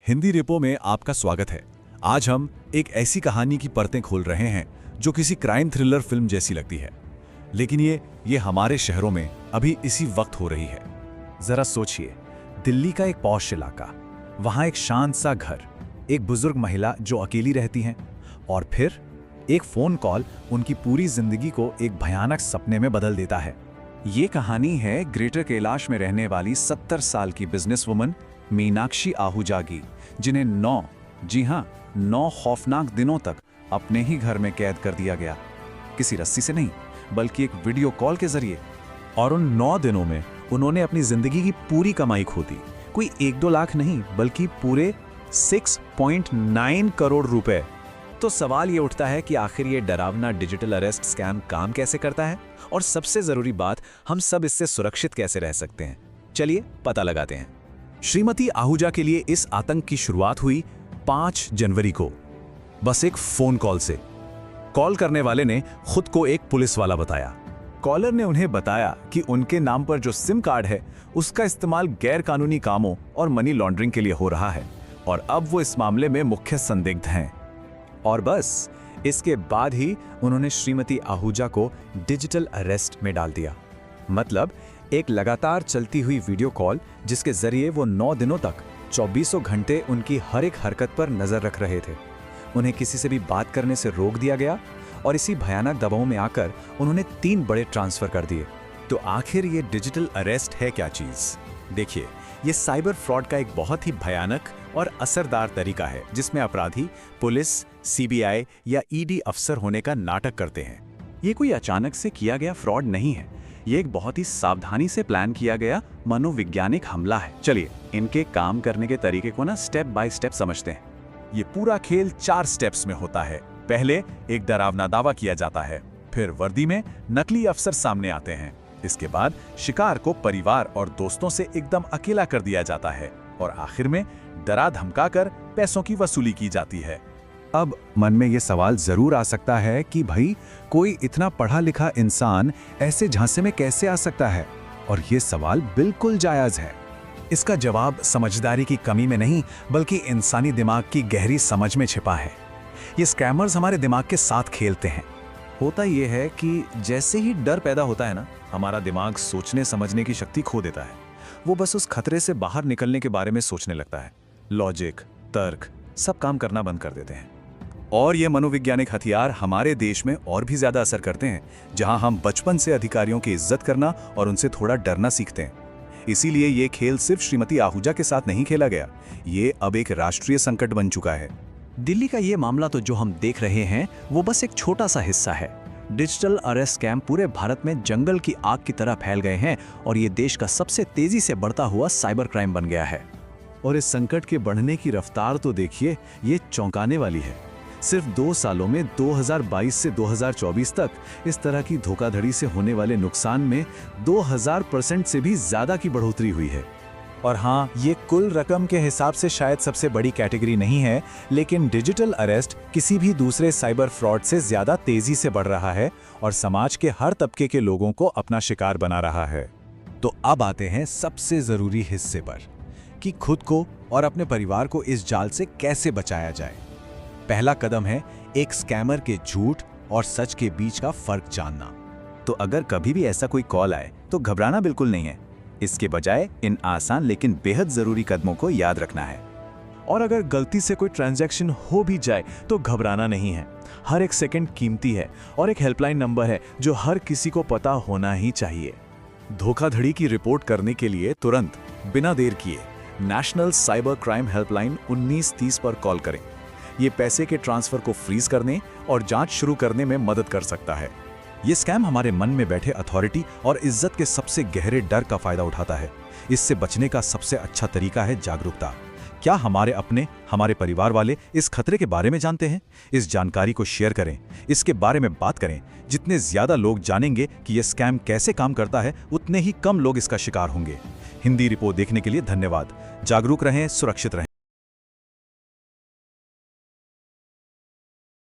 Hindi repo में आपका स्वागत है। आज हम एक ऐसी कहानी की परतें खोल रहे हैं जो किसी क्राइम थ्रिलर फिल्म जैसी लगती है, लेकिन ये हमारे शहरों में अभी इसी वक्त हो रही है। जरा सोचिए, दिल्ली का एक पॉश इलाका, वहां एक शांत सा घर, एक बुजुर्ग महिला जो अकेली रहती हैं, और फिर एक फोन कॉल उनकी पूरी जिंदगी को एक भयानक सपने में बदल देता है। ये कहानी है ग्रेटर कैलाश में रहने वाली 70 साल की बिजनेसवुमन मीनाक्षी आहूजा की, जिन्हें 9 खौफनाक दिनों तक अपने ही घर में कैद कर दिया गया। किसी रस्सी से नहीं, बल्कि एक वीडियो कॉल के जरिए। और उन 9 दिनों में उन्होंने अपनी जिंदगी की पूरी कमाई खो दी। कोई 1-2 लाख नहीं, बल्कि पूरे 6.9 करोड़ रुपए। तो सवाल ये उठता है कि आखिर ये डरावना डिजिटल अरेस्ट स्कैम काम कैसे करता है, और सबसे जरूरी बात, हम सब इससे सुरक्षित कैसे रह सकते हैं। चलिए पता लगाते हैं। श्रीमती आहूजा के लिए इस आतंक की शुरुआत हुई 5 जनवरी को, बस एक फोन कॉल से। कॉल करने वाले ने खुद को एक पुलिस वाला बताया। कॉलर ने उन्हें बताया कि उनके नाम पर जो सिम कार्ड है उसका इस्तेमाल गैर कानूनी कामों और मनी लॉन्ड्रिंग के लिए हो रहा है, और अब वो इस मामले में मुख्य संदिग्ध हैं। और बस इसके बाद ही उन्होंने श्रीमती आहूजा को डिजिटल अरेस्ट में डाल दिया। मतलब एक लगातार चलती हुई वीडियो कॉल, जिसके जरिए वो 9 दिनों तक 24 घंटे उनकी हर एक हरकत पर नजर रख रहे थे। उन्हें किसी से भी बात करने से रोक दिया गया, और इसी भयानक दबाव में आकर उन्होंने 3 बड़े ट्रांसफर कर दिए। तो आखिर ये डिजिटल अरेस्ट है क्या चीज? देखिए, ये साइबर फ्रॉड का एक बहुत ही भयानक और असरदार तरीका है, जिसमें अपराधी पुलिस, सीबीआई या ईडी अफसर होने का नाटक करते हैं। ये कोई अचानक से किया गया फ्रॉड नहीं है, ये एक बहुत ही सावधानी से प्लान किया गया मनोवैज्ञानिक हमला है। चलिए इनके काम करने के तरीके को स्टेप बाय स्टेप समझते हैं। ये पूरा खेल 4 स्टेप्स में होता है। पहले एक डरावना दावा किया जाता है, फिर वर्दी में नकली अफसर सामने आते हैं, इसके बाद शिकार को परिवार और दोस्तों से एकदम अकेला कर दिया जाता है, और आखिर में डरा धमकाकर पैसों की वसूली की जाती है। अब मन में ये सवाल जरूर आ सकता है कि भाई, कोई इतना पढ़ा लिखा इंसान ऐसे झांसे में कैसे आ सकता है? और ये सवाल बिल्कुल जायज है। इसका जवाब समझदारी की कमी में नहीं, बल्कि इंसानी दिमाग की गहरी समझ में छिपा है। ये स्कैमर्स हमारे दिमाग के साथ खेलते हैं। होता ये है कि जैसे ही डर पैदा होता है हमारा दिमाग सोचने समझने की शक्ति खो देता है। वो बस उस खतरे से बाहर निकलने के बारे में सोचने लगता है। लॉजिक, तर्क सब काम करना बंद कर देते हैं। और ये मनोवैज्ञानिक हथियार हमारे देश में और भी ज्यादा असर करते हैं, जहां हम बचपन से अधिकारियों की इज्जत करना और उनसे थोड़ा डरना सीखते हैं। इसीलिए ये खेल सिर्फ श्रीमती आहूजा के साथ नहीं खेला गया, ये अब एक राष्ट्रीय संकट बन चुका है। दिल्ली का ये मामला तो जो हम देख रहे हैं वो बस एक छोटा सा हिस्सा है। डिजिटल अरेस्ट स्कैम पूरे भारत में जंगल की आग की तरह फैल गए हैं, और ये देश का सबसे तेजी से बढ़ता हुआ साइबर क्राइम बन गया है। और इस संकट के बढ़ने की रफ्तार तो देखिए, ये चौंकाने वाली है। सिर्फ 2 सालों में 2022 से 2024 तक इस तरह की धोखाधड़ी से होने वाले नुकसान में 2000% से भी ज्यादा की बढ़ोतरी हुई है। और हाँ, ये कुल रकम के हिसाब से शायद सबसे बड़ी कैटेगरी नहीं है, लेकिन डिजिटल अरेस्ट किसी भी दूसरे साइबर फ्रॉड से ज्यादा तेजी से बढ़ रहा है और समाज के हर तबके के लोगों को अपना शिकार बना रहा है। तो अब आते हैं सबसे जरूरी हिस्से पर, कि खुद को और अपने परिवार को इस जाल से कैसे बचाया जाए। पहला कदम है एक स्कैमर के झूठ और सच के बीच का फर्क जानना। तो अगर कभी भी ऐसा कोई कॉल आए तो घबराना बिल्कुल नहीं है। इसके बजाय इन आसान लेकिन बेहद जरूरी कदमों को याद रखना है। और अगर गलती से कोई ट्रांजैक्शन हो भी जाए तो घबराना नहीं है। हर एक सेकंड कीमती है, और एक हेल्पलाइन नंबर है जो हर किसी को पता होना ही चाहिए। धोखाधड़ी की रिपोर्ट करने के लिए तुरंत बिना देर किए नेशनल साइबर क्राइम हेल्पलाइन 1930 पर कॉल करें। ये पैसे के ट्रांसफर को फ्रीज करने और जांच शुरू करने में मदद कर सकता है। ये स्कैम हमारे मन में बैठे अथॉरिटी और इज्जत के सबसे गहरे डर का फायदा उठाता है। इससे बचने का सबसे अच्छा तरीका है जागरूकता। क्या हमारे अपने, हमारे परिवार वाले इस खतरे के बारे में जानते हैं? इस जानकारी को शेयर करें, इसके बारे में बात करें। जितने ज्यादा लोग जानेंगे कि यह स्कैम कैसे काम करता है, उतने ही कम लोग इसका शिकार होंगे। हिंदी रिपोर्ट देखने के लिए धन्यवाद। जागरूक रहें, सुरक्षित रहें।